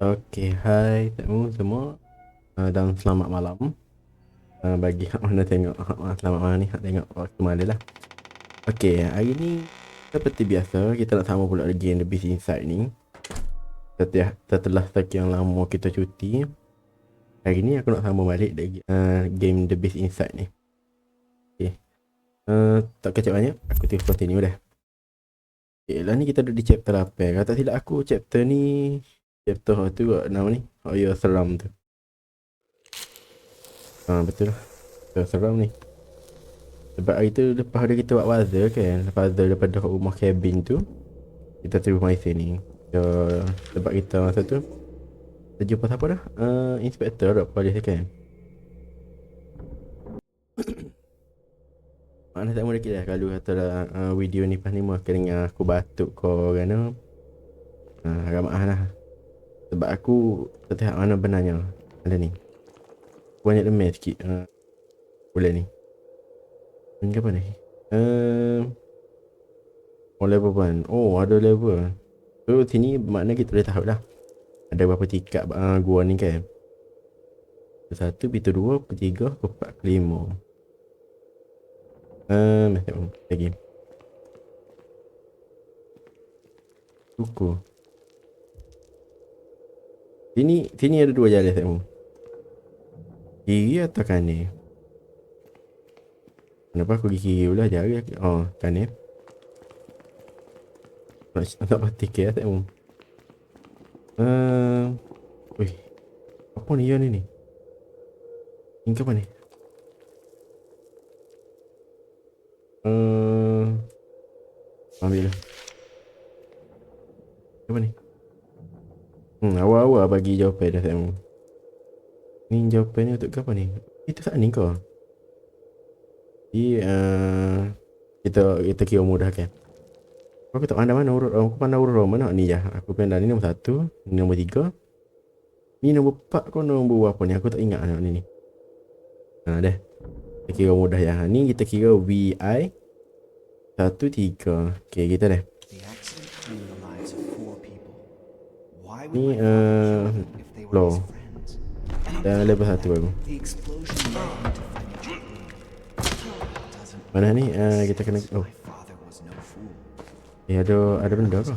Okay, hai semua dan selamat malam. Bagi hak mana tengok selamat malam ni, hak tengok waktu malam lah. Okay, hari ni seperti biasa kita nak sama pula game The Beast Inside ni. Setelah sekian lama kita cuti, hari ni aku nak sama balik game The Beast Inside ni. Okay, tak kecap banyak, aku terus continue dah. Okay, lah ni kita duduk di chapter 8. Kalau tak silap aku chapter ni, chapter tu nama ni, Oh Ya Seram tu. Betul lah, seram ni. Sebab hari tu lepas kita buat puzzle kan, puzzle daripada rumah cabin tu, kita terus main sini. Sebab kita masa tu kita jumpa siapa dah? Inspector tak polis kan. Mana tak boleh kira kalau kata video ni pas ni mau kena aku batuk kau kan. Agak maaf lah. Sebab aku tak tahu mana benarnya. Ada ni. Banyak demam sikit. Boleh ni. Ini apa ni? Oh, level 1. Oh, ada level. So sini makna kita boleh tahu lah ada berapa tingkat gua ni kan. Satu, pintu 2, pintu 3, pintu 4, pintu 5. Lagi buku. Sini ada 2 jalan saya. Kiri atau kanan? Kenapa aku pergi kiri pula? Jari aku. Oh, kanan. Nak pastikan saya. Wih, apa ni yang ni? Ini apa ni? Ambil lah. Apa ni? Awal-awal bagi jawapan dah saya. Ni jawapannya untuk apa ni? Itu saat ni kau. Jadi kita kira mudah kan. Aku tak pandai mana urut. Aku pandai urut mana ni ya. Aku pandai ni nombor 1, ni nombor 3. Ni nombor 4 kau nombor apa ni? Aku tak ingat ni. Dah. Kita kira mudah ya. Ni kita kira VI 1, 3. Okay, kita dah. Ni low. Dan level 1 baru. Mana ni? Kita kena ada benda ke?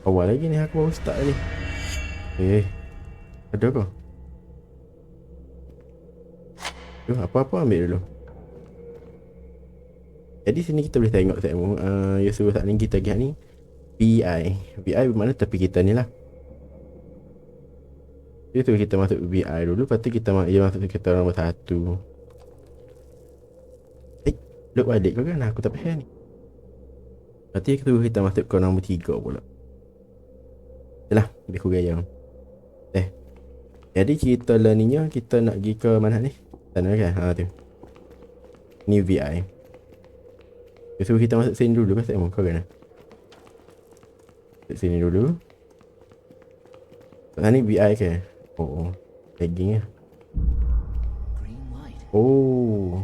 Awal lagi ni aku baru start ni. Ada ke? Apa-apa ambil dulu. Jadi sini kita boleh tengok ya suruh saat ni kita lihat ni VI bermakna tepi kita ni lah. Jadi tu kita masuk VI dulu. Lepas tu kita masuk kita nombor 1. Look balik kau kan? Aku tak faham ni. Lepas tu kita masuk ke nombor 3 pula. Yalah, lebih kurang gaya. Jadi cerita lah ni kita nak pergi ke mana ni? Sana kan? Tu. Ni VI. So kita masuk sini dulu kan saya kau kan? Masuk sini dulu. Ni VI ke? Oh. Lagging lah. Oh.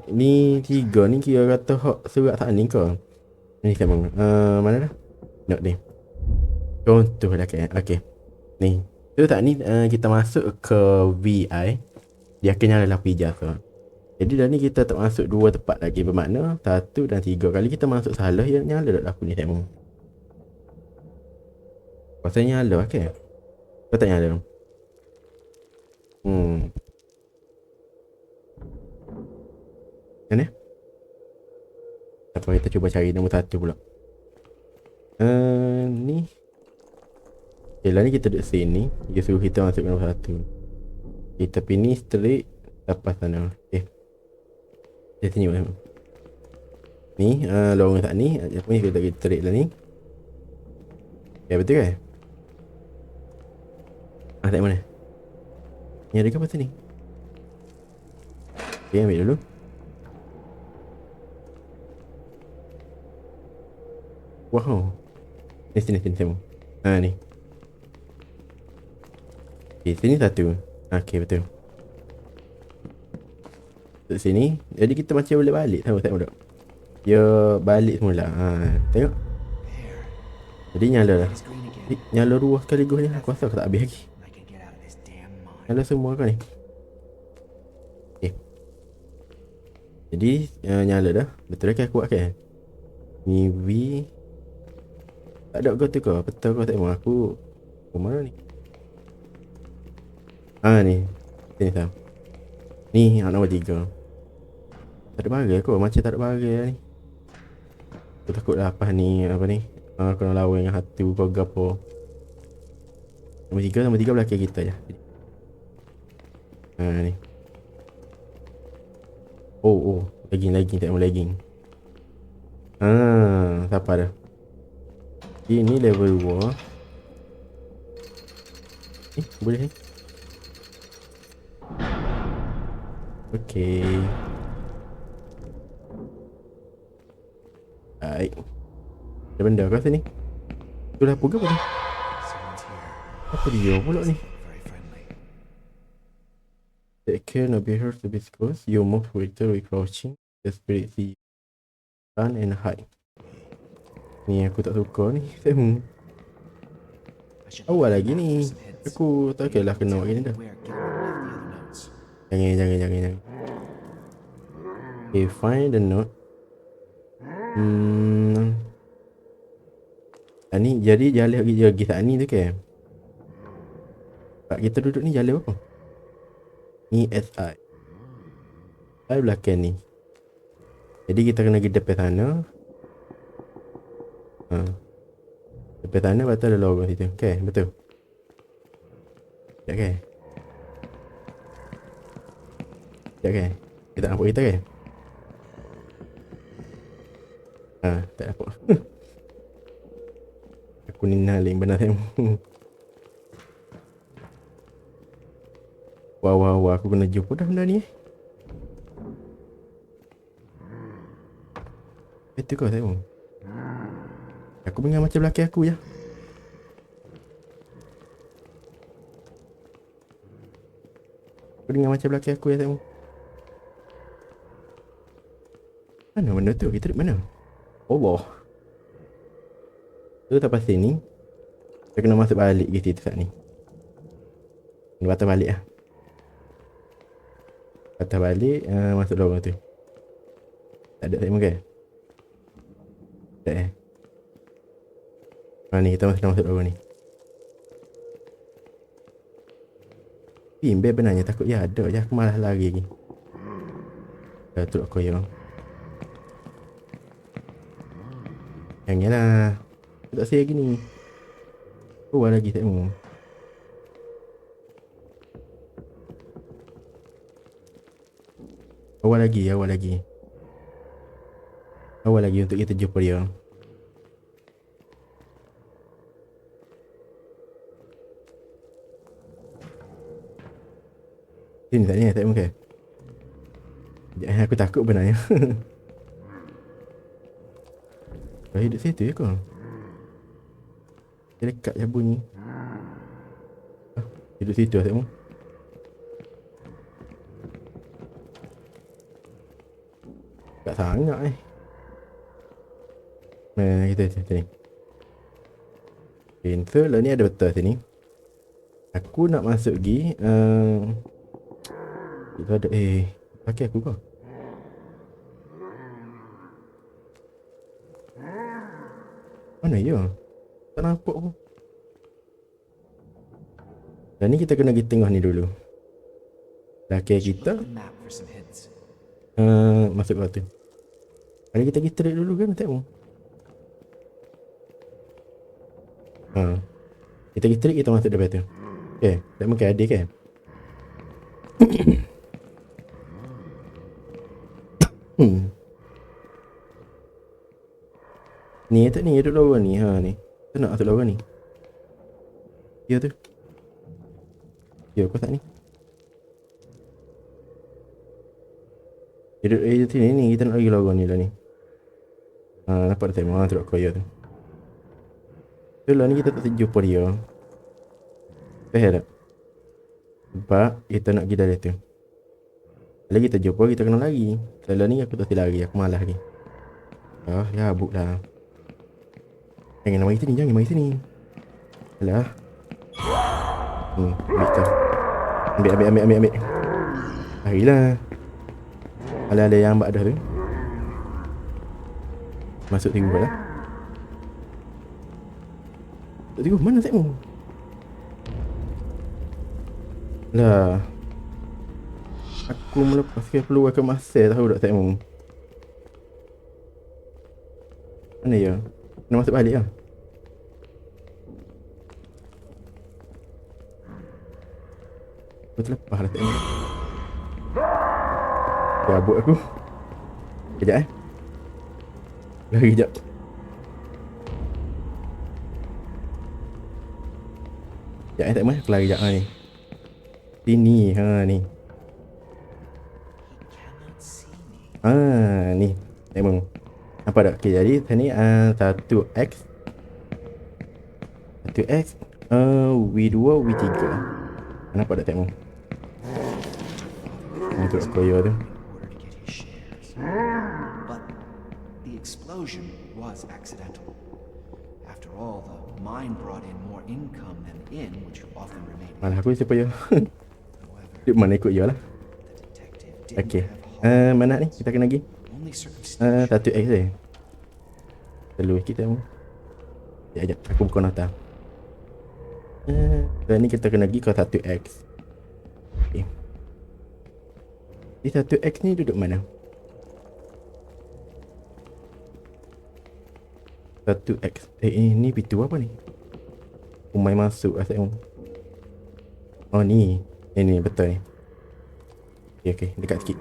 Ni 3 ni kira kata hak surat saat ni kau. Ni saya mana dah? Nak ni. Contoh lah kan. Okay. Ni. Tu tak ni kita masuk ke VI. Dia akan nyala lampu hijau tu. Jadi dah ni kita tak masuk 2 tempat lagi. Bermakna 1 dan 3. Kali kita masuk salah yang nyala dah lampu ni tengok. Pasal nyala okay. Kau tak nyala. Mana? Apa kita cuba cari nombor 1 pula. Ni. Okay lah ni kita duduk sini. Dia suruh kita masuk nombor 1. Okay, tapi ni straight lepas sana. Okay. Dia sini pun. Ni lorong tak ni. Apa ni kita straight lah ni. Okay, betul kan? Tak mana? Ni ada ke pasal ni? Okay, ambil dulu. Wow. Sini semua. Ni. Okay, sini 1. Okay, betul. Di sini. Jadi kita macam boleh balik. Tengok. Dia balik semula. Tengok. Jadi nyala dah. It's green again. Nyala dua sekaligus ni. Aku rasa aku tak habis lagi. I can get out of this damn mine. Nyala semua kau ni. Okay. Jadi nyala dah. Betul ke aku buat kan? Ni V. Tak ada kau tu kau. Betul kau tak mahu aku. Ke mana ni? Ni. Sini Sam. Ni nombor 3. Tak ada bahagia kau. Macam tak ada bahagia ni. Aku takut lah apa ni. Apa ni. Aku nak lawan dengan hatu kau gapo. Nombor 3 belakang kita je. Ni. Oh. Lagging. Tak mau lagging. Siapa dah? Ini level 2. Boleh ni. Okay. Baik. Ada benda kat sini. Itulah apa ke apa ni? Someone's here. Apa dia pula ni? Very friendly. Take care, not be hurt to be close. You move quicker with crouching. The spirit see. Run and hide. Ni aku tak suka ni. I should look Awal at lagi the map ni. for some hints. Aku tak kira lah kena buat gini dah. Where Gilman left the other notes. Jangan. Okay, find the note. Ni jadi jalan lagi saat ni tu ke? Pak kita duduk ni jalan apa? Ni SI. SI belakang ni. Jadi kita kena pergi depan sana. Depan sana lepas tu ada logo situ. Okay, betul. Sekejap ke? Kita nampak kita ke? Tak nampak. Aku ni naling benar saya. Wah, aku kena jumpa dah benda ni. Itu kau saya. Aku dengar macam belakang aku je. Aku dengar macam belakang aku ya saya. Mana benda tu? Kita duduk mana? Allah. Tu tak pasti ni. Kita kena masuk balik ke situ saat ni. Kena patah balik lah. Patah balik, masuk lorong tu. Tak ada tak makan? Tak ni kita masuk lorong ni. Bimbel benarnya takut ya ada je. Aku malas lari lagi. Dah turut koyong. Janganlah. Aku tak say lagi ni. Keluar lagi tak mau. Awal lagi untuk kita jumpa dia. Sini tak ni tak mungkin. Aku takut benarnya. Kau hidup situ ya kau? Dia dekat je bunyi. Hidup situ lah tak? Tak sangat kita sini. Pintu lah ni ada betul sini. Aku nak masuk pergi. Itu ada pakai aku kau. Mana ya? Tak nampak pun. Dan ni kita kena pergi tengah ni dulu. Laki kita Look at the map for some hints. masuk ke tu. Kali kita pergi straight dulu kan tak mau. Kita pergi straight kita masuk depan tu. Okay, tak mungkin ada kan? Ni tak ni duduk lorong ni. Ni. Tu nak masuk lorong ni. Ya tu. Ya kau tak ni. Duduk sini ni kita nak pergi lorong ni lah ni. Nampak tak mau teruk kau ya tu. Tu lah ni kita tak jumpa dia. Faham tak? Sebab kita nak pergi dari tu. Kalau kita jumpa kita kena lari. Kalau ni aku tak lari, aku malas lagi. Ya habuk lah. Jangan mari sini, jangan mari sini. Alah. Ambil tu. Ambil. Larilah. Ala yang ambak dah tu. Masuk tiru lah. Tak tiru, mana Tekmu? Lah. Aku melepaskan peluang ke masa tahu tak Tekmu? Mana ya? Kena masuk balik lah. Aku terlepas lah Tekmu. Cabut aku. Kejap Lari kejap. Sekejap Tekmu. Aku lari kejap ni. Sini ni. Ni Tekmu. Nampak tak? Okay, jadi tadi 1x V2 V3. Nampak tak Tekmu? Untuk koyo tu. But the explosion was accidental. After all, the mine brought in more income than in, which often remained. Malah aku supaya However, duk mana ikut je lah. the detective didn't Okay. have Mana ni? Kita kena pergi. only circumstantial. 1x je. Terlalu sikit Tekmu. Sekejap. Aku buka nota. Ni kita kena pergi ke 1x. Okay. Di 1x ni duduk mana? 1x. Ni pintu apa ni? Umai masuk asal. Oh ni. Ni betul ni. Okay, dekat sikit.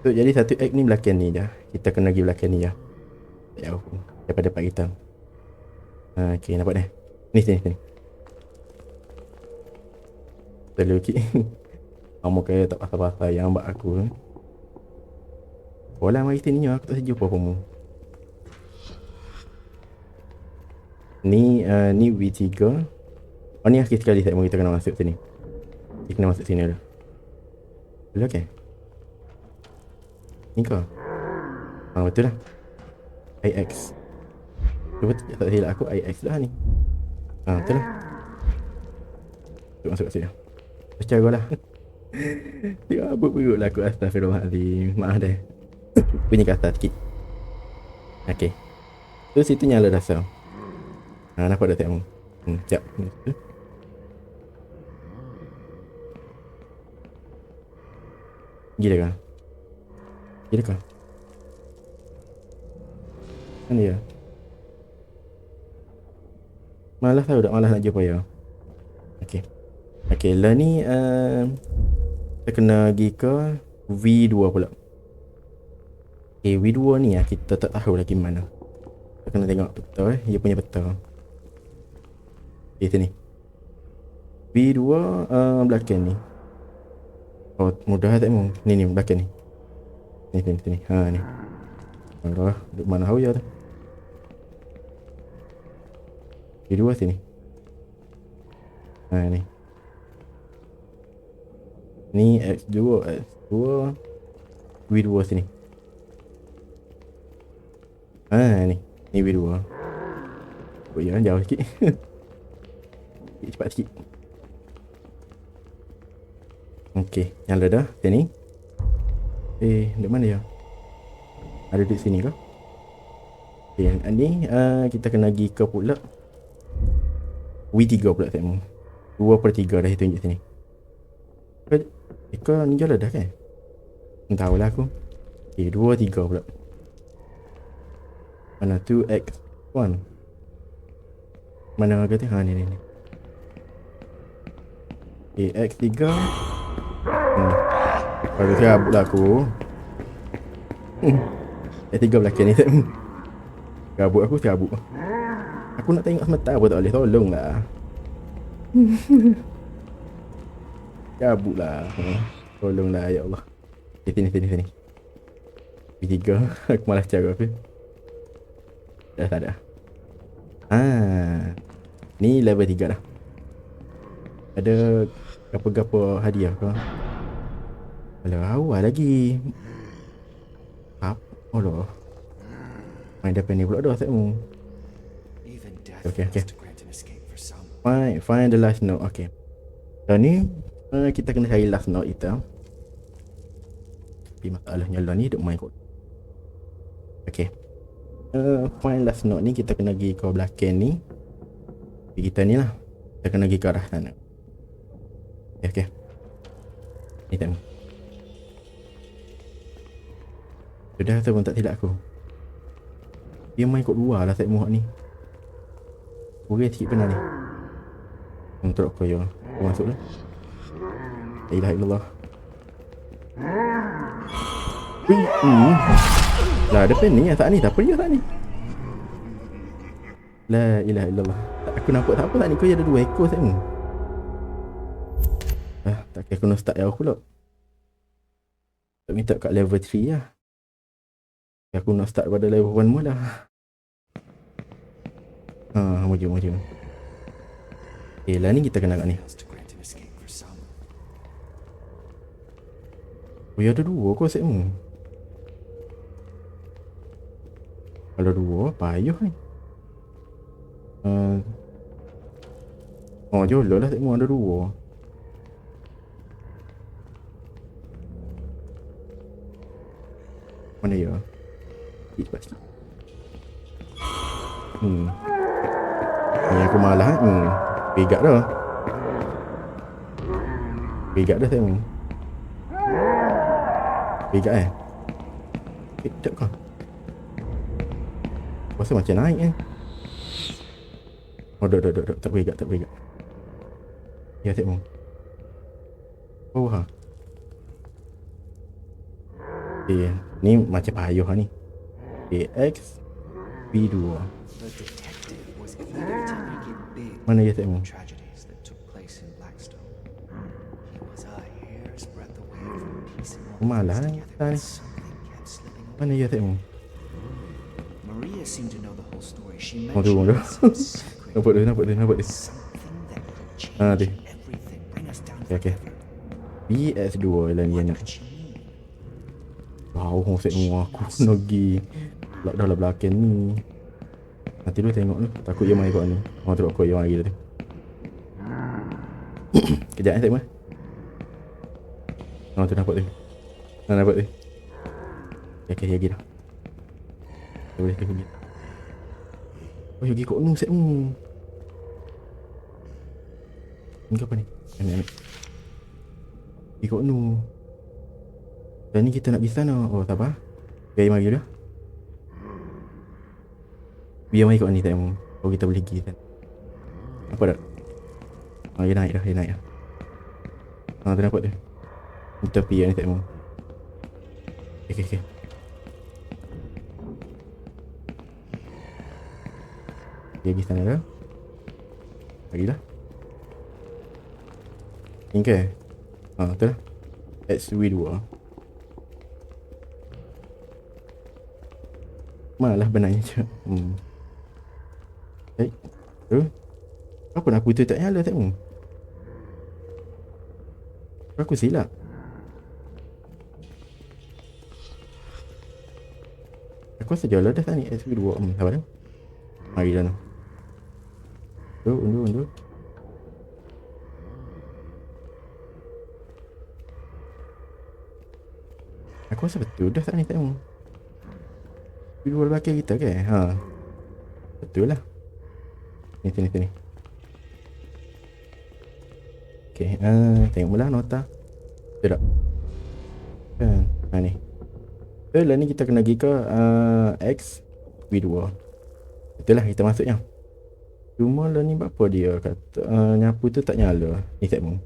So jadi 1x ni belakang ni je. Kita kena pergi belakang ni je. Tak jauh pun daripada tempat kita. Okay, nampak dah. Ni sini. Terlalu sikit. Kamu kaya tak pasal-pasal yang ambak aku. Bola mari sini aku tak sejuk apa kamu. Ni V3. Oh ni akhir sekali kita kena masuk sini. Kita kena masuk sini dulu. Dulu okey. Ni kau. Betul lah. IX. Cuba tak silap aku IX dah ni. Betul lah. Masuk kat sini. Secara lah. Dia abut perut lah aku. Astaghfirullahaladzim. Maaf dah. Bunyi kasar sikit. Okay. Tu situ nyala dah sound. Nampak dah Tekmu. Sekejap. Gila kah? Mana dia? Malas tahu tak, malas nak jumpa ya. Okay, lah ni kita kena pergi ke V2 pula. Okay, V2 ni kita tak tahu lagi mana. Kita kena tengok betul dia punya betul. Okay, sini V2 belakang ni. Oh, mudah tak mu? Ni belakang ni. Sini. Ni. Allah, duduk mana tahu ya tu. V2 sini. Ni. Ni X2 V2 sini. Ni V2. Oh ya, jauh sikit. Cepat sikit. Okey, nyala dah sini. Dekat mana ya? Ada di sini ke? Okey, ni kita kena pergi ke pula V3 pula Tekmu. 2/3 dah tunjuk sini. Kau ni jalan dah kan? Entahlah aku. Okay, 2/3 pula. Mana 2x1? Mana kata? Ni. Okay, x3. Baru cabut lah aku. X3 belakang ni. Cabut. Aku nak tengok semata apa tak boleh. Tolonglah. Cabutlah. Tolonglah ya Allah. Sini. V3. Aku malas cara aku. Dah tak ada. Ni level 3 dah. Ada gapa-gapa hadiah ke? Alah, awal lagi. Apa? Allah. Main depan ni pula dah Tekmu. death Okay, okay. was to grant an escape for some. Find the last note. Okay. Dan ni kita kena cari last note kita. Tapi masalahnya lah ni duk main kot. Okay. Find last note ni kita kena pergi ke belakang ni. Kita ni lah. Kita kena pergi ke arah sana. Okay, okay. Ni tak ni. Sudah tu pun tak silap aku. Dia main kot luar lah set muak ni. Boleh sikit benar ni. Untuk aku ya. Aku masuk lah. La ilaha illallah. Lah ada pen ni saat ni. Tak apa dia saat ni. La ilaha illallah. Aku nampak tak apa saat ni. Kau ada 2 ekor set ni. Tak kira aku nak start jauh pula. Tak minta kat level 3 lah. Aku nak start pada level 1 mula. Maju. Okay, lah ni kita kena kat ni. Oh, ya ada 2 kau set ni. Kalau 2, payuh ni. Jolo lah set ni ada 2. Mana ya? Cepat sikit. Ni aku malah pegat dah. Pegat dah saya ni. Pegat tak kau. Rasa macam naik Dok. Tak pegat. Ya saya ni. Oh ha. Okay, ni macam payuh ni. X B2. Mana ya tengok? Malah ni. Mana ya tengok? Maria seemed to know the whole story. She Tunggu. Nampak dia. Dia. Okay. BS2 lah ni nak. Wow, set semua aku pergi dalam belakang ni. Nanti dulu tengok ni. Takut dia main kot ni. Teruk aku yang lagi tu. Kejap tengok. Tu nampak tu. Nampak tu. Okay, lagi dah. Boleh pergi. Oh, pergi kot ni set ni. Ni apa ni? Ambil. Pergi kot ni. Dan ni kita nak pergi sana. Oh, tak apa. Biar mari dah. Biar mari kat ni tak mau. Oh, kita boleh pergi kan. Apa dah? Dia naik dah. Tu nampak tu. Kita pergi ni tak mau. Okay. Dia pergi sana dah. Marilah. Ni ke? Tu lah. XV2. Malah benarnya je. Baik. Apa nak aku tu tak nyala tak mu? Aku silap. Aku rasa jalan dah tadi SV2. Sabar dah. Mari dah. Undur. Aku rasa betul dah tak ni tak mu. Dua belakang kita ke? Betul lah. Ni. Okay, tengok mula nota. Betul tak? Kan, ni. Betul lah ni kita kena pergi ke X V2. Betul lah kita masuknya. Cuma lah ni apa dia kata nyapu tu tak nyala. Ni set mu.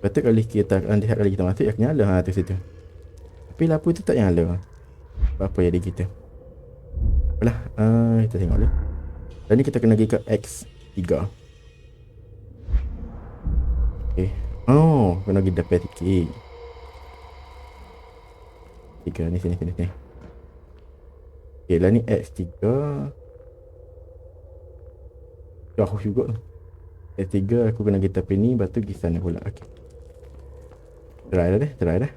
Betul kali kita lihat kali kita masuk dia nyala tu situ. Tapi lampu tu tak nyala. Apa jadi kita? Apalah, kita tengok dulu. Dan ni kita kena pergi ke X3. Okay. Oh, kena pergi dapat sikit. 3 ni sini. Okay, lah ni X3. Jauh juga tu. X3 aku kena pergi tepi ni, lepas tu pergi sana pula. Okay. Try dah.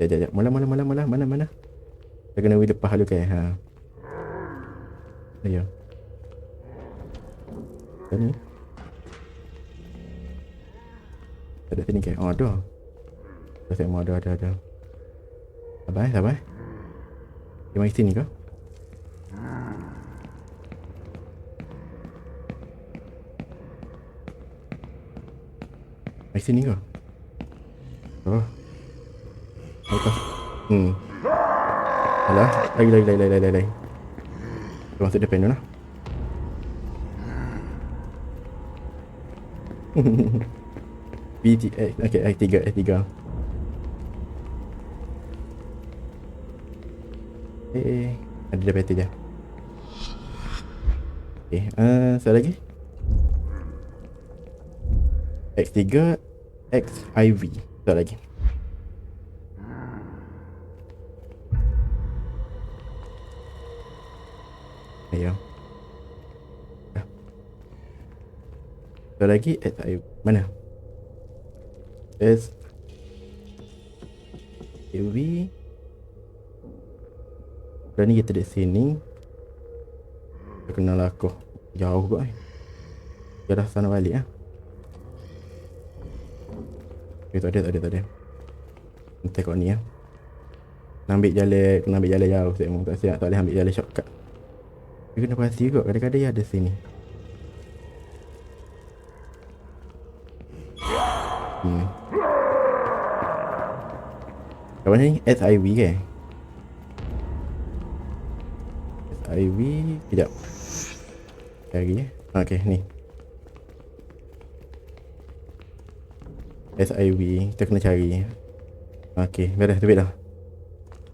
Sekejap. Mana? Kita kena pergi depan dulu kan. Ayo. Ni. Ada sini ke? Oh, ada. Saya mau ada. Sabar. Dia mari sini ke? Mari sini ke? Oh. Atas. Alah, lagi. Dia masuk depan tu lah. BTX. Okay, S3. Ada dah battle je. Okay, satu lagi. X3 XIV. Satu lagi. Ayo. Satu lagi XIV. Mana? SUV. Dan ni kita di sini. Dia kenal aku. Jauh kot Dia dah sana balik lah. Okay, tak ada. Nanti kau ni lah. Kena ambil jalan jauh. Saya tak siap. Tak boleh ambil jalan shortcut. Dia kena pasti kot. Kadang-kadang dia ada sini. Apa ni? SIV ke? SIV. Sekejap. Lagi Okay, ni SIV. Kita kena cari. Okay, beres terbit dah.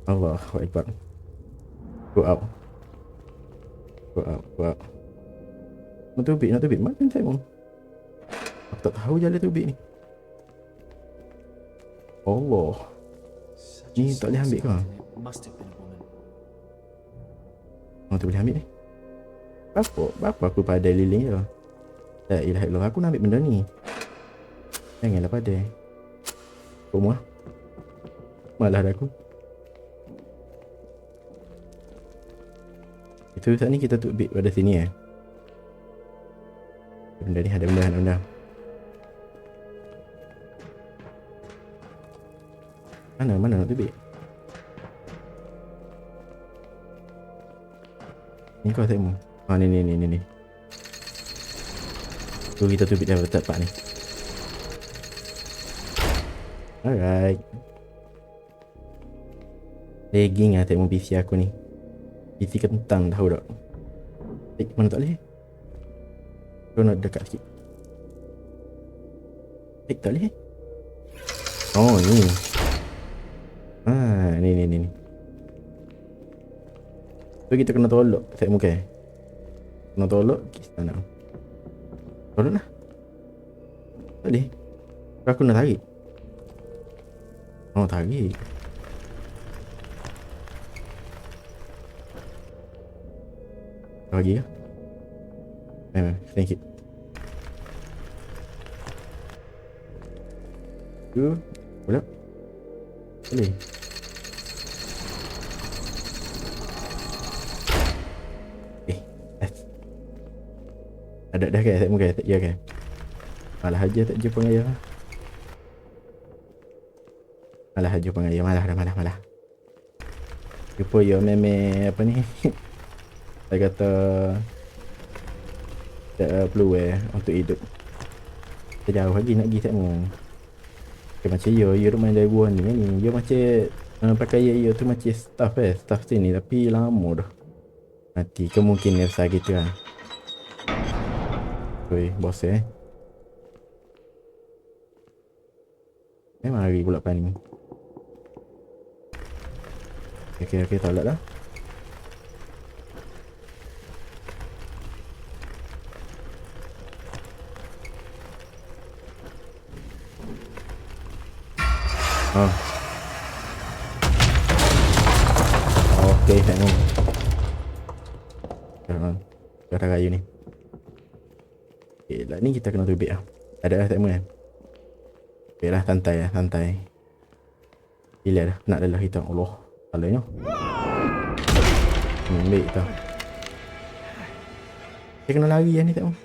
Allahu Akbar. Go out. Nak terbit. Mana saya pun aku tak tahu jalan terbit ni. Allah. Ni tak boleh ambil ke? Tak boleh ambil ni. Apa aku pada liling je. La ilaha illallah. Aku nak ambil benda ni. Janganlah pada. Kau malah dah aku. Itu saat ni kita tubik pada sini Benda ni ada benda. Mana nak tubik? Ni kau tengok. Ni. Tu kita tubik dah tempat ni. Alright. Lagging lah tengok PC aku ni. PC kentang tahu tak? Mana tak boleh? Kau nak dekat sikit. Tak boleh? Oh ni. Ni. So kita kena tolak set muka. Kena tolak kita nak. Tolak lah. Tak boleh. Aku nak tarik. Oh tarik. Lagi ke? Sedikit. Tu. Boleh? Boleh. Ada dah kan? Tak muka? Tak ya kan? Malah aja tak jumpa dengan ayah. Malah. Jumpa ya meme apa ni? Saya kata tak perlu untuk hidup. Sejauh lagi nak pergi tak mau. Macam ya tu main dari buah ni. Dia macam pakai ya tu macam staff sini tapi lama dah. Nanti kemungkinan besar gitu lah. Oi, bos memang hari pula paning. Okay, tolak dah. Okay, tengok. Dah kayu ni. Okay lah, ni kita kena tubik lah. Ada lah timer kan. Okay lah, santai. Gila dah, nak dah lah kita. Allah, salahnya. Ambil kita. Dia kena lari lah ni tak mau.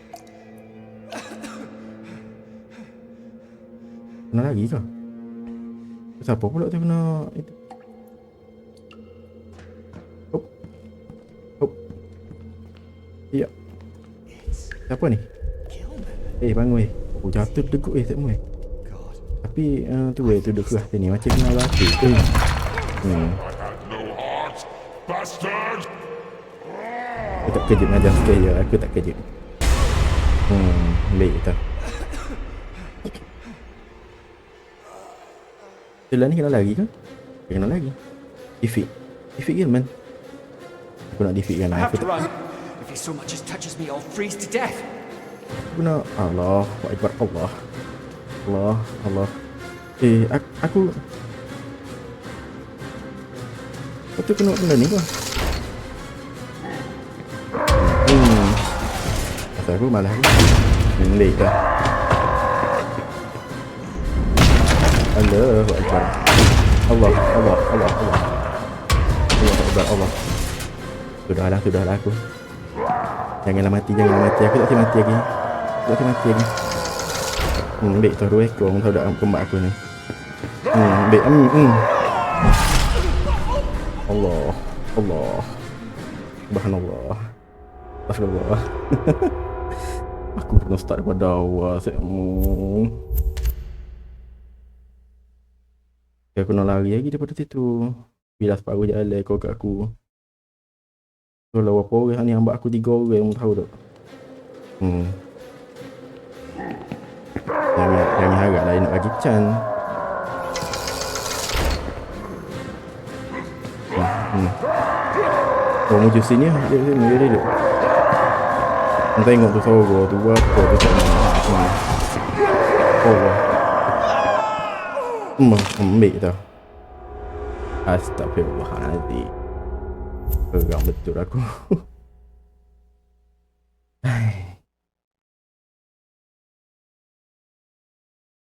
Kena lari ke? Siapa pula tu kena itu? Hop. Hop. Ya. Siapa ni? Bangun Oh jatuh teguk tak mau. God. Tapi tu duduk keras sini macam kena batu. Bastard! Aku tak kejut nak jump scare je. Aku tak kejut. Baik tu. Setelah ni kena lari ke? Dia kena lari. Defeat Gilman. Aku nak defeat kan. I have Aku to tak. run. If he so much as touches me, I'll freeze to death. Aku nak. Allah Akbar. Allah. Aku Lepas tu kena benda ni ke? Pasal aku malah late dah. Allahu Akbar. Allah Akbar. Sudahlah aku. Janganlah mati. Aku tak boleh mati lagi. Baik tu 2 ekor tahu dak kembak aku ni. Baik. Allah. Subhanallah. Astagfirullah. Aku kena start daripada awal. Aku nak lari lagi daripada situ. Bila separuh jalan kau kat aku. Kalau berapa orang ni hamba aku 3 orang tahu tak? Jangan harap lain nak bagi can. Kau muncul sini lah. Dia. Kau tengok tu sorgo tu apa tu tak nak. Ambil tau. Astagfirullahaladzim. Geram betul aku.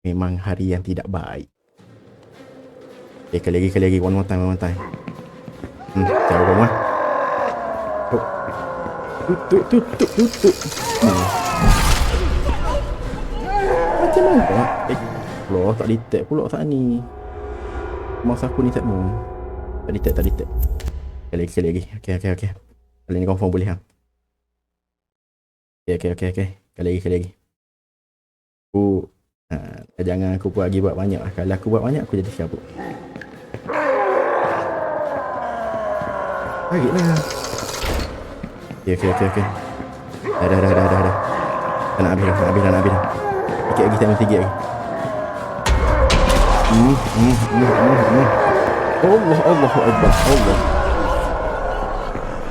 Memang hari yang tidak baik. Kali lagi. One more time. Jauh rumah. Tutup. Macam mana? Loh, tak detect pula saat ni. Masa aku ni tak mau. Tak detect. Kali lagi. Okay. Kali ni confirm boleh ha. Okay. Kali lagi. Jangan aku buat lagi buat banyak. Kalau aku buat banyak aku jadi siapa? Tarik lah. Okay. Dah. Nak habis dah. Sikit lagi, tak mesti lagi. Allahu Akbar. Allah.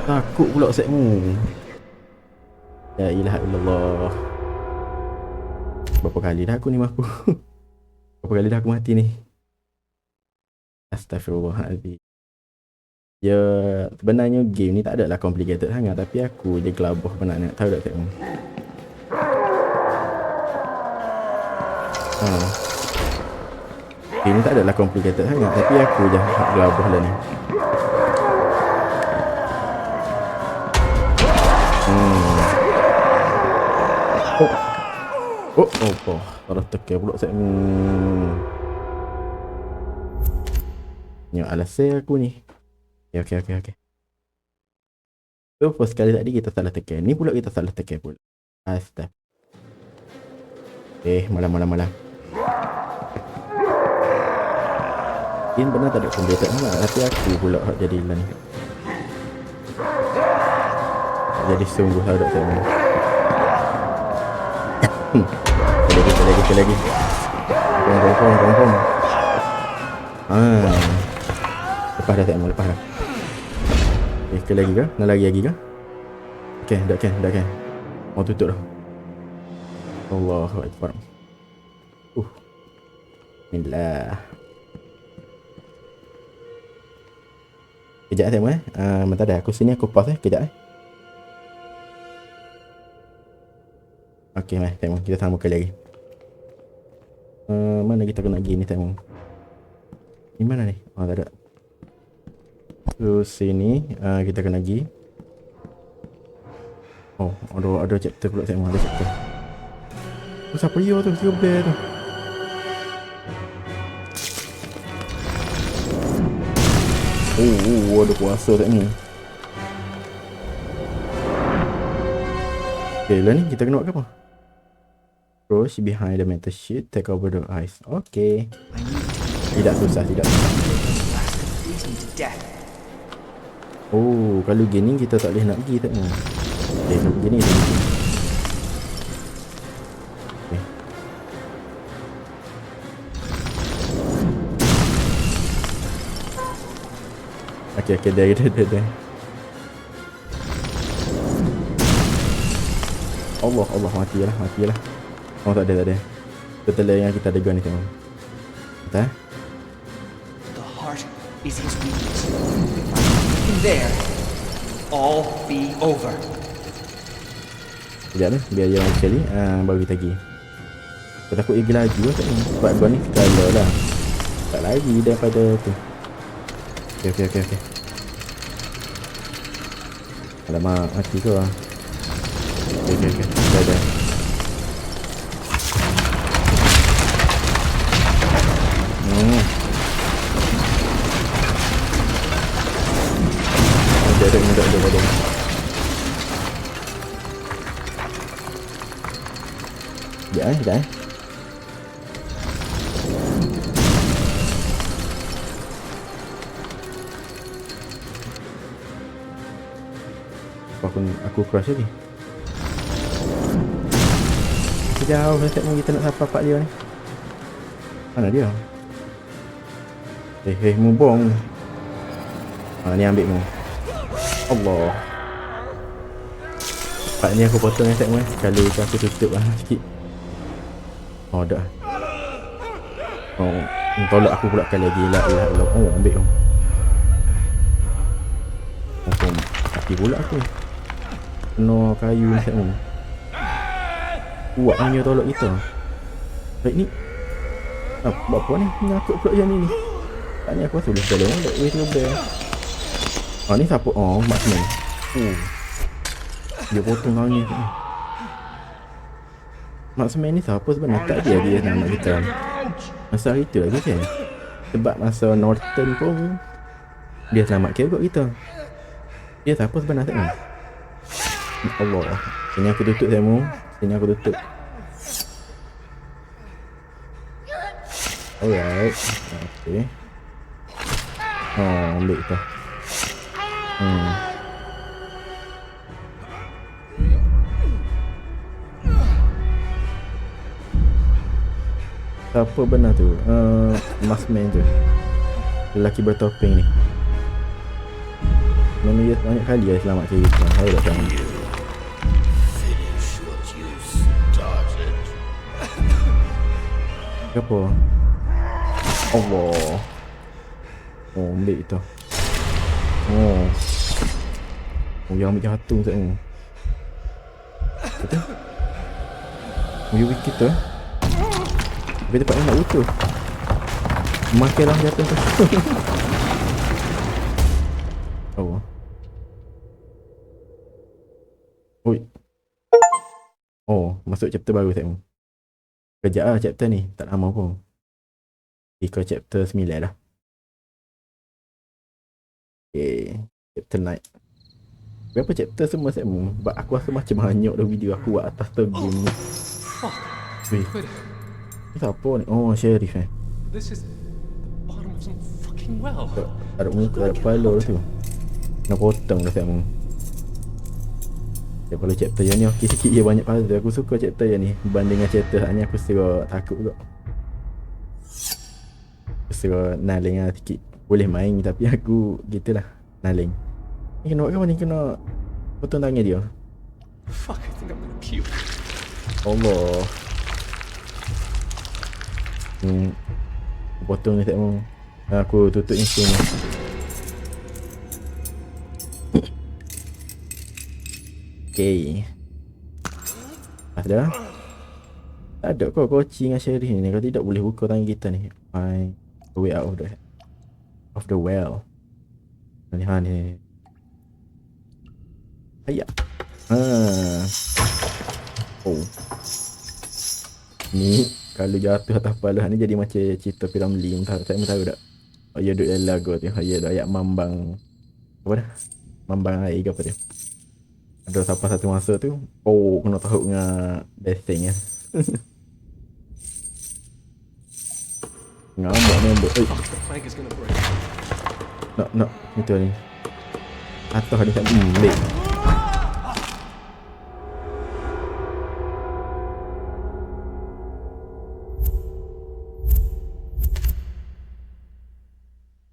Takut pula setmu. La ilaha illallah. Berapa kali dah aku ni mampu? Berapa kali dah aku mati ni? Astagfirullahaladzim. Ya, sebenarnya game ni tak adalah complicated sangat, tapi aku je gelabah penat tahu tak setmu. Game ni tak adalah complicated sangat, tapi aku je gelabah lah ni. Oh, taruh tekan pula setmu. Ni alasai aku ni. Okay. So, first kali tadi kita salah tekan. Ni pula kita salah tekan pula. Astagfirullah. Malam. Ini benar tak ada complicated sangat, tapi aku pula jadi lah ni. Jadi sungguh lah tak setmu. Lagi. Confirm. Lepas dah. Sekali lagi ke? Nak lagi ke? Okay, dah kan. Mau tutup dah. Allahu Akbar. Bismillah. Kejap tengok bentar dah. Aku sini aku pause kejap Okay, tengok kita sambung kali lagi. Mana kita kena pergi ni tengok. Di mana ni? Tak ada. So sini kita kena pergi. Oh, ada chapter pula saya ada chapter. Oh, siapa dia tu? Siapa bear tu? Ada kuasa tak ni. Okay, lah ni kita kena buat apa? Approach behind the metal sheet, take over the ice. Okay. Tidak susah, tidak susah. Freeze me to death. Oh, kalau gini kita tak boleh nak pergi tak ni. Okay, kalau gini kita pergi. Okay, dah. Allah, matilah. Oh, tak ada. Betul yang kita ada gun ni tengok. Betul? The heart is his weakness. If I can take him there, all be over. Sekejap ni, biar dia orang sekali, baru kita pergi. Aku takut dia pergi laju lah tak ni. Sebab gun ni colour lah. Tak lagi daripada tu. Okay. Alamak, mati ke lah. Okay. Dah. Ada. Sekejap. Aku crush lagi. Jauh dah segmen kita nak sampai pak dia ni. Mana dia? Mubong. Ni ambil mu. Allah. Pak ni aku potong yang segmen. Sekali tu aku tutup lah sikit. Oh dah. Oh, tolak aku pula kali lagi. Allah. Oh, ambil tu. Oh, mati pula aku. Kena kayu ni segmen. Kuat hanya tolak kita. Baik ni. Buat apa ni? Nyakut pula yang ni. Tak ni aku rasa boleh tolong. Boleh tolong. Ni siapa? Oh, Marksman. Dia potong tangan ni. Marksman ni siapa sebenarnya? Tak dia nama kita. Masa kita lagi kan? Sebab masa Norton pun dia selamatkan kot kita. Dia siapa sebenarnya ni? Allah. Sini aku tutup semua. Alright. Okay. Oh, ambil tu. Siapa benar tu? Maskman tu. Lelaki bertopeng ni. Memang dia banyak kali dia selamat kita. Saya tak tahu. Apa? Allah. Oh, ambil tu. Oh, yang ambil jantung tak ni. Betul? You wicked tu. Tapi tempat ni nak utuh. Makanlah jantung tu. Oh. Oi. Oh, masuk chapter baru tak ni. Kejap lah chapter ni. Tak lama pun. Ke chapter 9 lah. Okay. Chapter 9. Berapa chapter semua segmen? Sebab aku rasa macam hanyut dah video aku buat atas game ni. Weh. Ni siapa ni? Oh, Sheriff eh. This is the bottom of some fucking well. Ada muka, ada kepala tu. Nak potong dah segmen. Ya, kalau chapter yang ni okey sikit je, banyak puzzle. Aku suka chapter yang ni berbanding dengan chapter hanya aku suka takut juga. Aku suka naling lah sikit. Boleh main tapi aku gitulah, naling. Ni kena buat ke apa ni? Kena potong tangan dia. Fuck, I think I'm gonna puke. Allah. Potong ni tak mau. Aku tutup insting ni. Okay. Ada? Tak ada kau coaching dengan Sheriff ni. Kalau tidak boleh buka tangan kita ni. Find a way out of the well. Ni. Ayah. Ah. Oh. Ni kalau jatuh atas kepala ni jadi macam cerita Piramli. Saya tahu tak? Oh, ya duduk dalam lagu tu. Ya ada ayat mambang. Apa dah? Mambang air ke apa tu? Ada sampai satu masa tu. Oh, kena tahu dengan blessing ya. Ngamuk member. Eh, Fuck, the plank is gonna break. nak. Itu ni. Atas ni tak baik.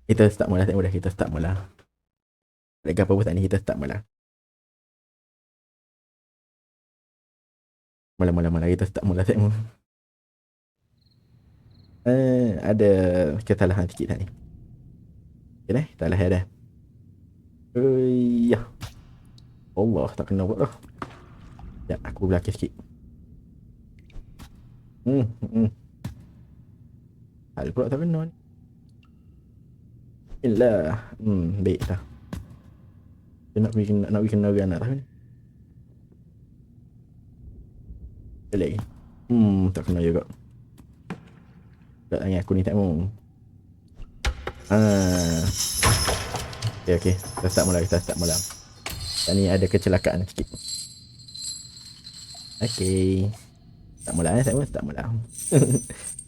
Kita start mula, kita start mula. Lagi apa pun tak ni, kita start mula. Mula, kita start mula segmen. Ada kesalahan sikit tak ni. Okay dah, tak lah dah. Ya. Allah, tak kena buat dah. Ya, aku belakang sikit. Hal pula tak kena ni. Bismillah. Baik dah. Dia nak bikin naga anak tahu ni. Sekali lagi. Tak kena juga. Tak tangan aku ni tak mau. Okay. Kita start mula. Dan ni ada kecelakaan sikit. Okay. Start mula.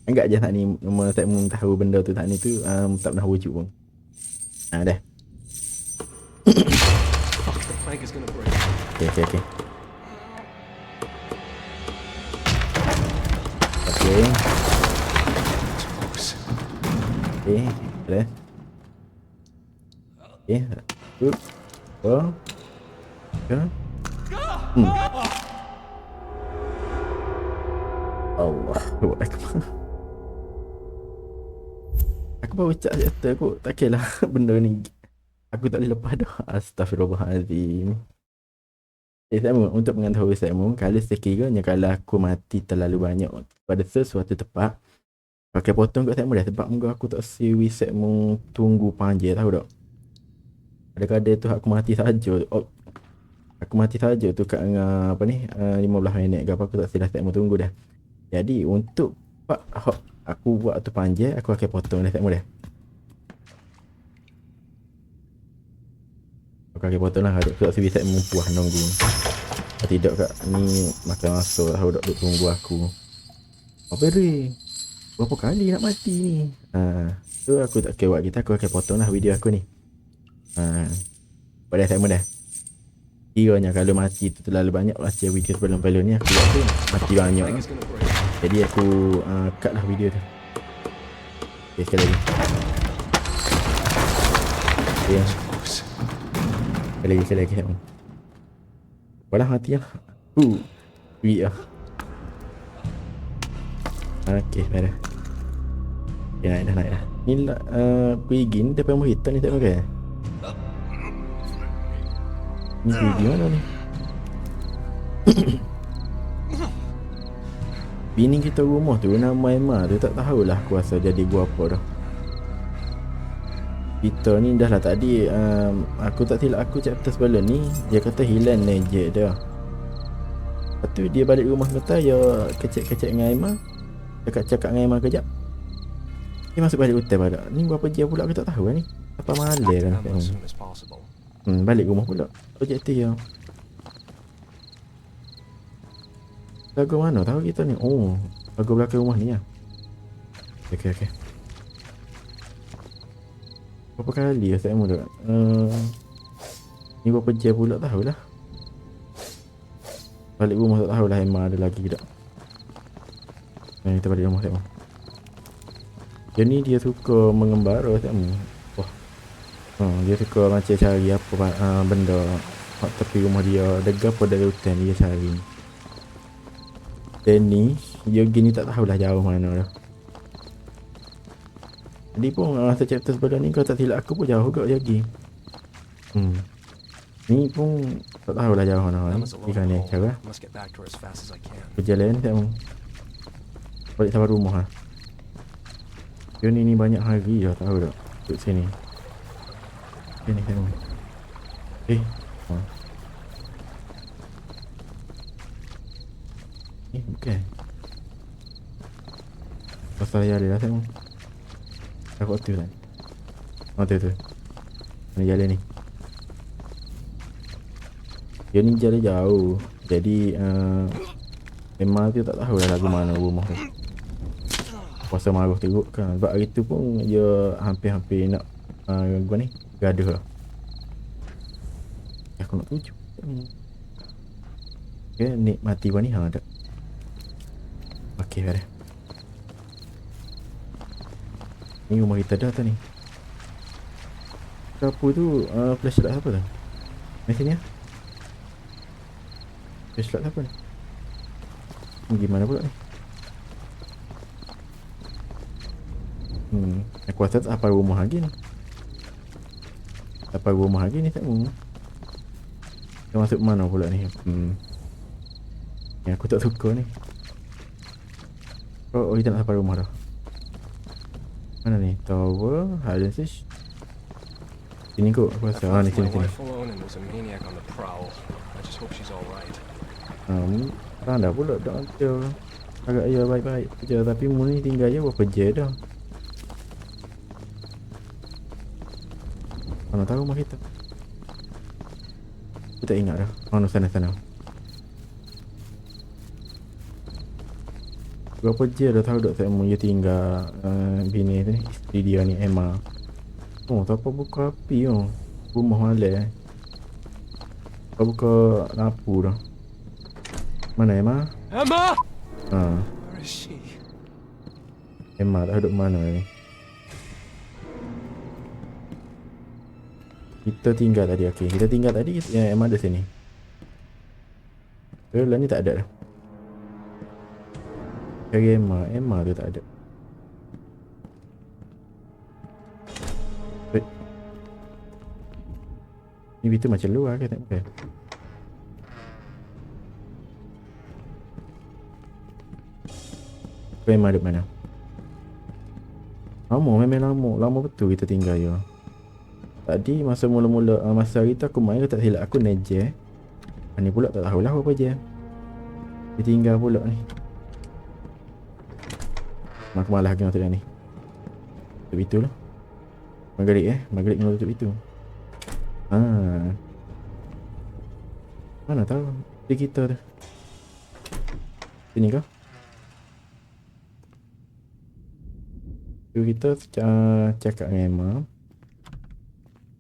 Anggap je tak ni nama tak tahu benda tu tak ni tu tak pernah wujud pun. Dah. Fuck, the plank is gonna break. Okay. Okay. Okay, boleh. Okay, satu, dua, tiga. Allahu Akbar. Aku baru cakap aku tak kira lah benda ni. Aku tak boleh lepas dah. Astaghfirullahaladzim. Sama untuk mengetahui saya kalau sekiranya kalau aku mati terlalu banyak pada sesuatu tempat, pakai potong kat saya dah sebab muka aku tak siwi set tunggu panjang tahu tak. Kadang-kadang tu aku mati saja. Aku mati saja tu kat apa ni 15 minit ke apa aku tak silap set tunggu dah. Jadi untuk aku buat tu panjang aku akan potong dah set dah. Aku akan potong lah aku tak siwi set puas nunggu. Tidak kak ni makan masuk tahu tak duk tunggu aku. Apa ni? Berapa kali nak mati ni? Tu aku tak kira buat kita, aku akan potong lah video aku ni. Pada sama dah. Kiranya kalau mati tu terlalu banyak macam video sebelum-belum ni aku buat tu mati banyak. Jadi aku cut lah video tu. Okay, sekali lagi. Okay. Sekali lagi sama. Walah mati lah. Duit lah. Okay, dah. Okay, naik dah. Ni lah, pergi ni depan rumah hitam ni tak pakai. Ni pergi mana ni? Bini kita rumah tu nama Emma tu tak tahulah aku asal jadi gua apa dah. Kita ni dah lah tadi aku tak silap aku chapter sebelum ni dia kata hilang nejek dia. Lepas tu dia balik rumah kata ya kecek-kecek dengan Emma. Cakap-cakap dengan Emma kejap. Dia masuk balik hotel pada. Ni berapa jam pula aku tak tahu ni. Apa malam kan. Balik rumah pula. Objektif ya. Lagu mana tahu kita ni? Oh, lagu belakang rumah ni ya. Okay. Berapa kali ya saya mula? Ni berapa jam pula tahulah. Balik rumah tak tahulah Emma ada lagi tak. Kita balik rumah saya. Dia ni dia suka mengembara sama. Dia suka macam cari apa benda kat tepi rumah dia, dekat apa dari hutan dia cari. Dan ni Yogi ni tak tahulah jauh mana dah. Jadi pun masa chapter sebelum ni kau tak silap aku pun jauh kat Yogi. Ni pun tak tahulah jauh mana ni. Ikan ni cara berjalan tak mau. Balik sampai rumah lah. Dia ni banyak hari dah tahu tak duduk sini. Sini tengok. Bukan. Pasal jalan lah tengok. Aku tu kan. Oh tu. Mana jalan ni? Dia ni jalan jauh. Jadi Emma tu tak tahu lah lagu mana rumah tu. Puasa marah teruk kan. Sebab hari tu pun dia hampir-hampir nak gua ni gaduh lah. Aku nak tuju. Okay, nikmati gua ni tak. Okey, dah. Ni rumah kita dah tu ni. Dapur tu flashlight siapa tu? Ni sini ya. Flashlight siapa ni? Gimana pula ni? Aku rasa tak apa rumah lagi ni. Apa rumah lagi ni tak tahu. Dia masuk mana pula ni? Yang aku tak suka ni. Oh, kita nak sampai rumah dah. Mana ni? Tower, hide and seek. Sini kot aku rasa. Ni sini. Dah pula dah ada. Agak ya baik-baik je. Tapi mu ni tinggal je berapa je dah. Mana tahu rumah kita. Aku tak ingat dah. Mana sana. Berapa je dah tahu tak mu dia tinggal bini tu ni. Isteri dia ni Emma. Oh, tak apa buka api oh. Rumah malam. Tak buka lampu dah. Mana Emma? Emma! Ha, Where is she? Emma tak duduk mana ni. Kita tinggal tadi, okey. Kita tinggal tadi, Emma ada sini. Lah ni tak ada dah. Cari Emma tu tak ada. Wait. Ni pintu macam luar ke tak bukan? Emma duduk mana? Lama betul kita tinggal ya. Tadi masa mula-mula masa hari tu aku main ke tak silap aku neje. Ni pula tak tahulah apa je. Dia tinggal pula ni. Aku malas lagi nak tengok ni. Tutup pintu lah. Maghrib kena tutup pintu. Mana tahu dia kita tu. Sini kau? Kita cakap dengan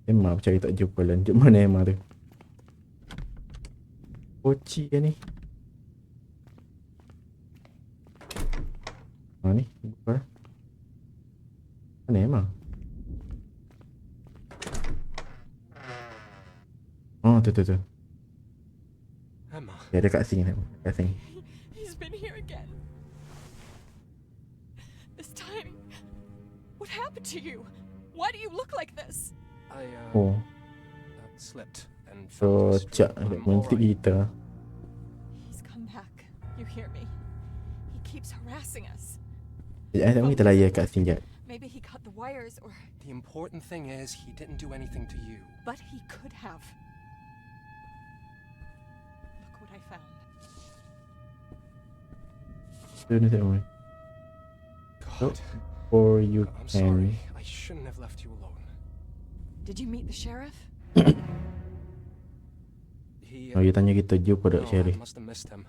Emma cari tak jumpa lah. Jumpa mana Emma tu? Poci ke ni? Ni buka. Mana Emma? Oh tu. Emma. Ya dekat sini. Dekat sini. He's been here again. This time, what happened to you? Why do you look like this? I Oh, slipped and so fell into Cak a stream. I'm mengintip alright. kita. He's come back. You hear me? He keeps harassing us. Sekejap kita layan kat sini sekejap. Maybe he cut the wires, or The important thing is he didn't do anything to you. but he could have. Look what I found. Ni tengok ni. God, Or you I'm can. sorry. I shouldn't have left you alone. Did you meet the sheriff? He Oh, dia tanya kita jumpa no, dak I Sherry. must have missed him.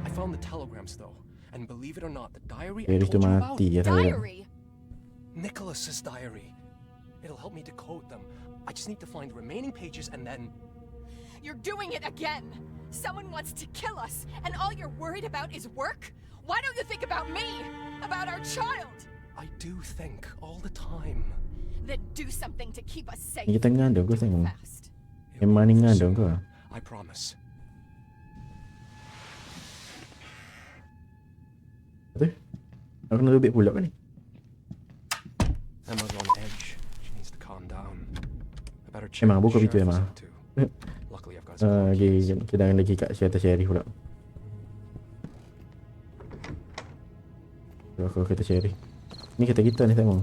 I found the telegrams though, and believe it or not, the diary I Sherry tu told you about, mati ya tahu. Diary. Nicholas's diary. It'll help me decode them. I just need to find the remaining pages and then You're doing it again. Someone wants to kill us, and all you're worried about is work? Why don't you think about me? About our child? I do think all the time. Then do something to keep us safe. Ni kita ngandung ke tengok. Fast. It Emma ni will ngandung soon. ke? I promise. Betul? Aku kena lebih pula kan ni? Emma's on edge. She needs to calm down. I better check. Emma, what buka the pintu, sheriff is Emma. up to. Luckily I've got some Okay, keys. kita lagi kat atas Sherry pula. Aku kata Sherry. Ni kata kita ni tengok.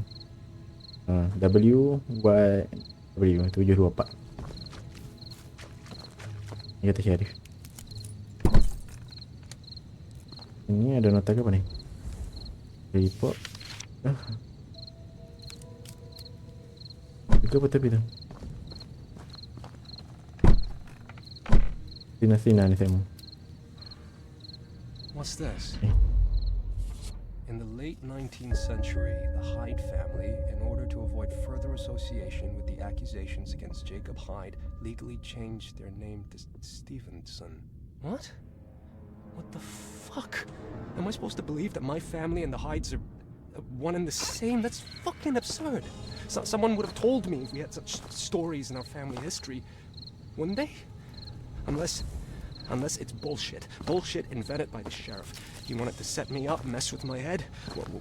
W 724. Ni kata Sherry. Ni Ini ada nota ke apa ni? Report. Ke apa tepi tu? Sina ni saya mau. What's this? Eh. In the late 19th century, the Hyde family, in order to avoid further association with the accusations against Jacob Hyde, legally changed their name to Stevenson. What? What the fuck? Am I supposed to believe that my family and the Hydes are one and the same? That's fucking absurd. Someone would have told me if we had such stories in our family history, wouldn't they? Unless it's bullshit. Bullshit invented by the sheriff. He wanted to set me up, mess with my head.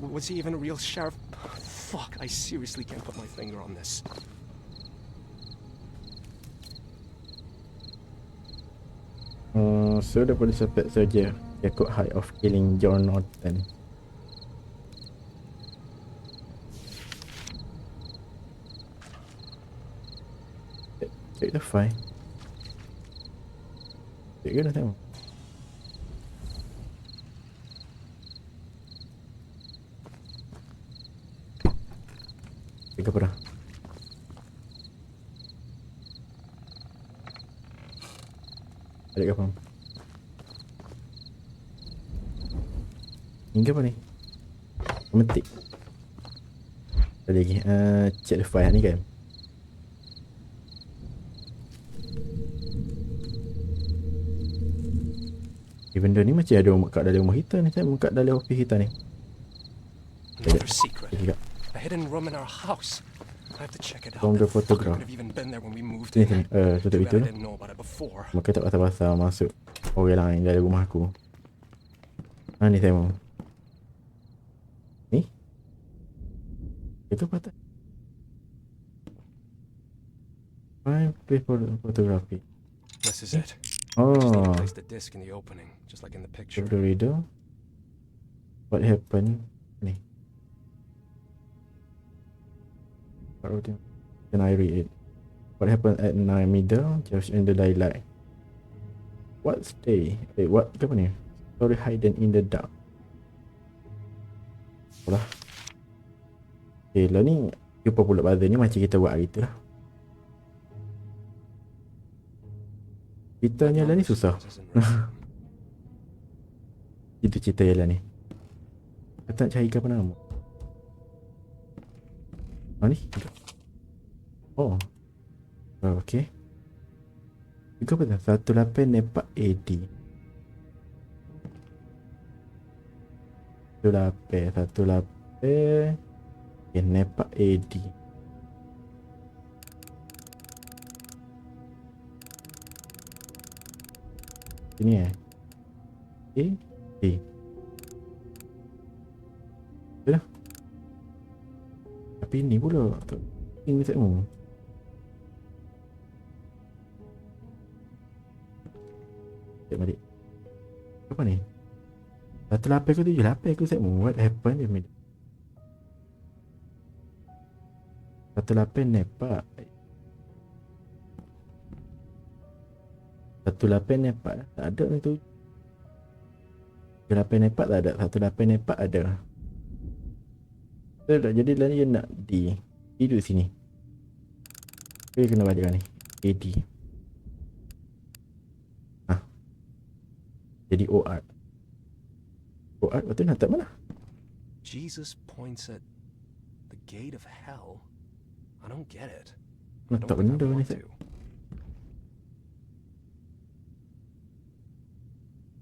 Was he even a real sheriff? Fuck, I seriously can't put my finger on this. So the police suspect saja Jacob Hyde of killing John Norton. Check the file. Check ke dah tengok? Check apa dah? Ada ke apa? Ini apa ni? Memetik. Ada lagi. Check the file ni kan. Benda ni macam ada kat dalam rumah kita ni. Saya kat dalam ofis kita ni. Another secret. Juga. A hidden room in our house. I have to check it out. From the That fucker photograph. could have even been there when we moved Sini in. sini. Tutup Too itu bad I lah. didn't know about it before. Maka tak pasal-pasal masuk orang lain dalam rumah aku. Ni saya mau. Ni? Itu patut. Fine play photography. This is it. I just need Oh, to place the disc in the opening, just like in the picture. check the reader. What happened? Ni. What wrote it? Can I read it? What happened at night middle? Just in the daylight. What stay? What? Apa ni? Story hidden in the dark. Apalah. Okay, lah ni jumpa pula buzzer ni macam kita buat hari tu lah. Ceritanya lah ni susah. Itu cerita je lah ni. Kita nak cari ke apa nama? Ni? Oh. Okay. Itu apa tu? 18 Nepak AD. 18 okay, Nepak AD. Ini AD. Betul lah. Tapi ni pula ini tak mau. Cek balik. Apa ni? 18 ke 78 ke saya mau. What happened in middle? 18 Nepak. 18 Nepak tak ada ni tu. 18 Nepak tak ada. 18 Nepak ada. Betul tak? Jadi lah ni dia nak D. D duduk sini. Okay, kena baca ni. AD. Jadi OR. OR betul nak tak mana? Jesus points at the gate of hell. I don't get it. I Nak don't tak think I benda ni want saya. to.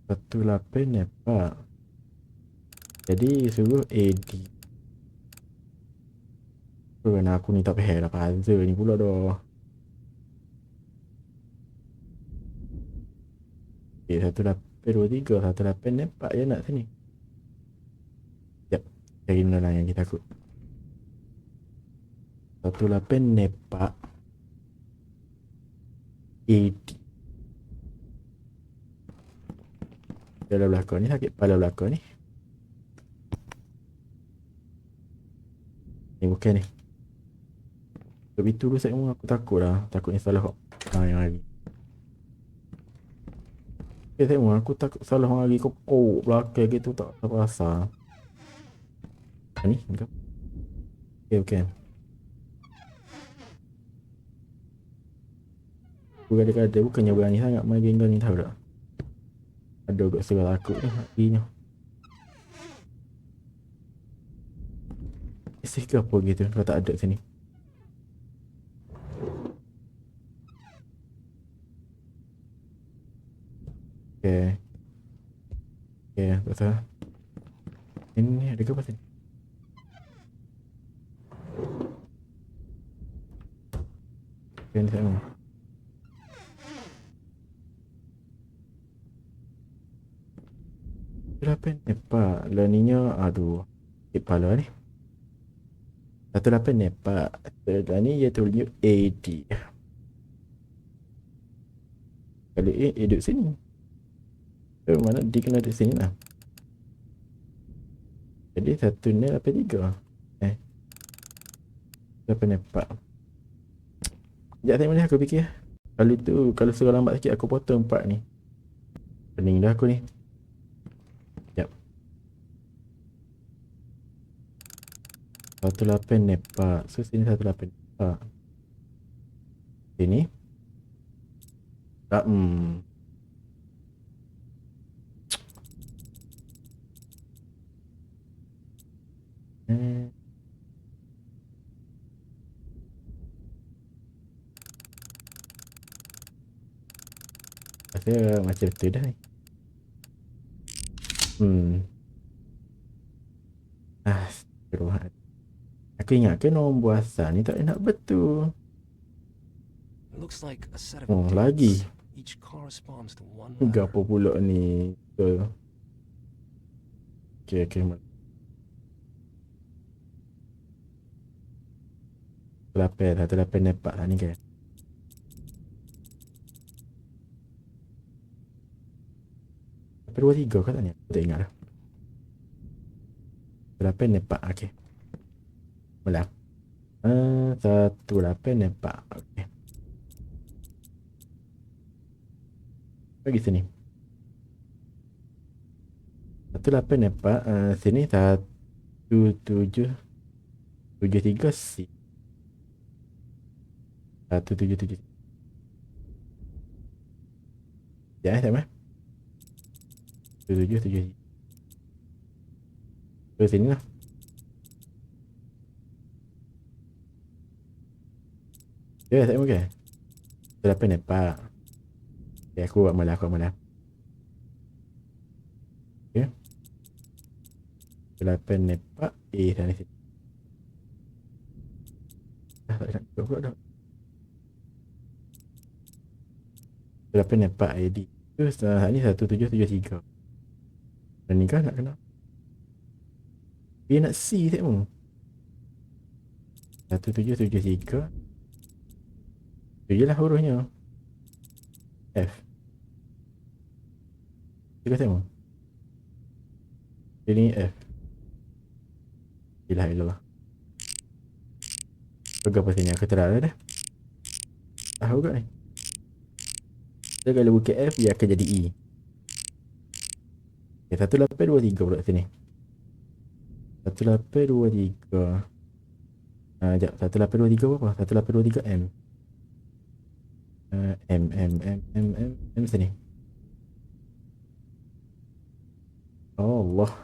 18 Nepak. Jadi suruh AD. Kerana aku ni tak faham lah puzzle ni pula dah. Okay, 1823, 18 Nepak je nak sini. Sekejap, cari benda lain yang kita takut. 18 Nepak AD. Dalam belakang ni, sakit kepala belakang ni. Ni bukan ni. Sebab itu dulu saya aku takut lah. Takut ni salah yang lagi. tengok aku takut salah mari kepuk belakang gitu tak terasa. Ni enggak. Okay. Aku kadang-kadang bukannya berani sangat main game ni, tahu tak? Ada agak serah takut ni hatinya. Isi ke apa gitu kalau tak ada sini. Okay. Betul. Ini ada ke apa sini? Okay, ni saya Lapan Nepak. Laninya aduh. Kepala ni. 18 Nepak. Dan ni dia tulis AD. Kalau A duduk sini. So mana D kena duduk sini lah. Jadi 1 ni 83. 8 Nepak. Sekejap tengok ni aku fikir. Kalau suruh lambat sikit aku potong part ni. Pening dah aku ni. 18 Nepak. So sini 18 Nepak. Sini tak Rasa macam betul dah ni. Astagfirullah. Aku ingat ke nombor asal ni tak nak betul. Looks like a set of Oh, dates. lagi. Each corresponds to one Gapo letter. pula ni. Betul. Okay. 18 Nepak lah ni kan. Sampai 23 katanya. Aku tak ingat lah. 18 Nepak. Okay. Mula. 18 Nepak. Okay. Bagi sini. 18 Nepak. Sini 1773 C. 177. Ya, sama. 1773. Ke sini lah. Ya, sama ke? 18 Nepak. Okay, aku buat malah. Okay. 18 Nepak. Sana sini. Tak nak buat pula dah. 18 Nepak ID. Tu ni 1773. Dan ni kan nak kena. Dia nak C tengok. 1773. Tu je lah hurufnya. F. Kita tengok. Ini F. Ilah. Pegang apa sini? Aku terang dah. Tahu kat ni. So kalau buka F, dia akan jadi E. Okay, 1823 pula sini. 1823. Sekejap. 1823 berapa? 1823 M. M sini. Oh Allah.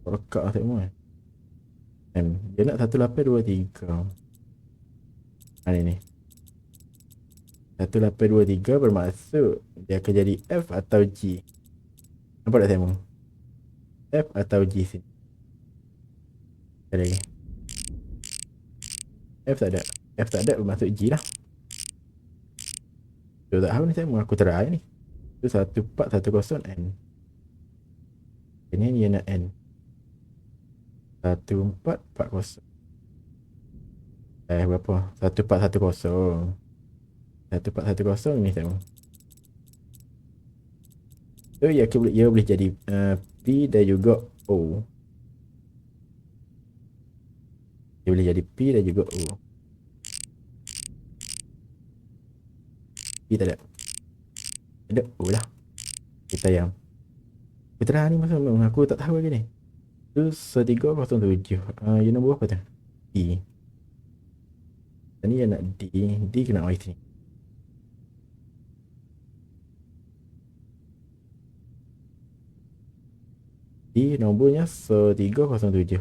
Rekak lah tengok M. Dia nak 1823. Ni 1823 bermaksud dia akan jadi F atau G. Nampak tak tengok? F atau G sini. Ada lagi. F tak ada bermaksud G lah. Tu tak tahu ni saya aku try ni. Tu 1410 N. Ini dia nak N. 1440. Berapa? 1410. 1410 ni tengok. So ia boleh jadi P dan juga O. Dia boleh jadi P dan juga O. P tak ada. Ada. Oh lah. Kita ayam. Putra ni masa aku tak tahu lagi ni. Tu 1307. You nombor apa tu? D. Ni yang nak D. D kena white ni. D nombornya 1307.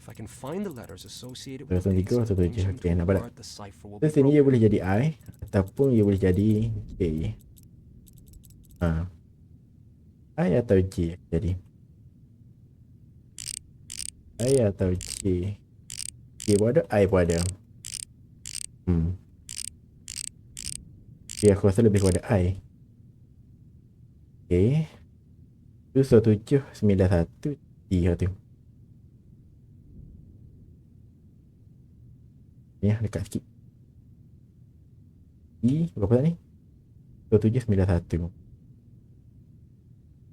If I can find the letters associated So, with the pigs, 1307. ancient Okay, nampak tak? Guard, the cipher will So, be sini dia broken. boleh jadi I ataupun dia boleh jadi J. I atau J jadi. I atau J. J pun ada, I pun ada. Okay, aku rasa lebih kepada I. Okay. Tu 1791 D tu. Ni dekat sikit. D berapa tak ni? 1791.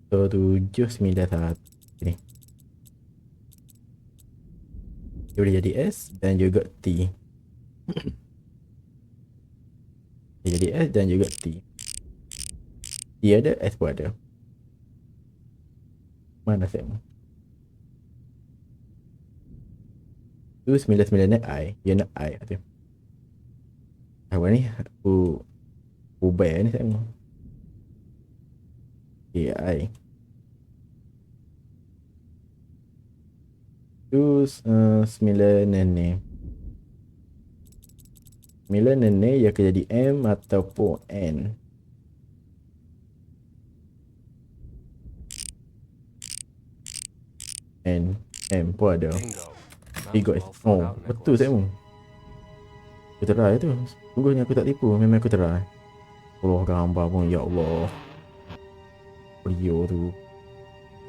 1791 ni. Dia boleh jadi S dan juga T. Dia jadi S dan juga T. T ada, S pun ada. Mana saya? Tu 99 nak I. Dia nak I tu. Apa ni? Aku ubah ni saya. Okay, I. Tu 9 ni. 9 ni ia akan jadi M ataupun N. N. M pun ada. Bingo. Ego. That was well Oh, thought out, betul Nicholas. saya mu. Aku try tu. Sungguhnya aku tak tipu. Memang aku try. Allah gambar pun. Ya Allah. Video tu.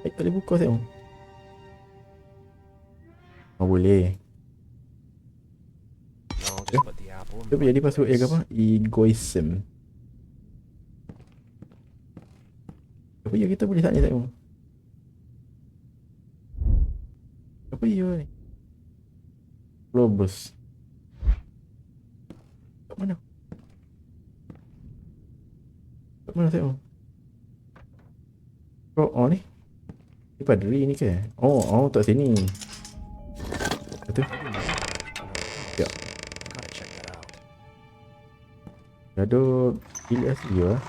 Tak boleh buka saya mu. Oh, boleh. No, just put the apple in Dia the jadi right password dia place. apa? Egoism. Apa ya kita boleh tanya saya mu? Apa ya ni? Globus. Kat mana? Kat mana saya mu? Oh ni? Ni padri ni ke? Oh tak sini. Betul? Ya. Gotta check that out. Gaduh pilih asli lah.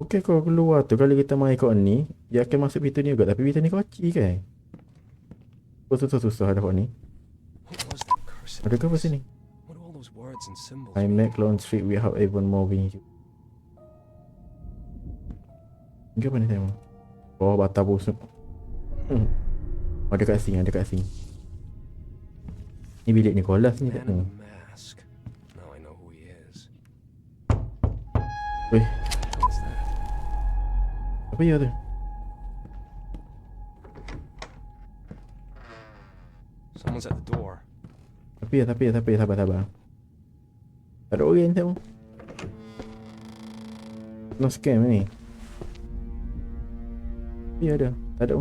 Okey kau keluar tu. Kalau kita main kau ni, dia akan masuk pintu ni juga. Tapi pintu ni kecil kan? Oh susah ada kau ni. What was that curse? Ada ke apa sini? What do all those words and symbols I mean? make Lone Street without even moving you. Ini apa ni saya? Oh bata busuk. Ada kat sini, ada kat sini. Ni bilik Nicholas ni tak Man in tahu. the mask. Now I know who he is. Weh, What is that? apa ya tu? Someone's at the door. Tapi sabar. Tak ada orang saya. No scam ni. Ya ada. Tak ada.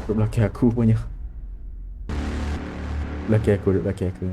Duduk belakang aku punya. Belakang aku.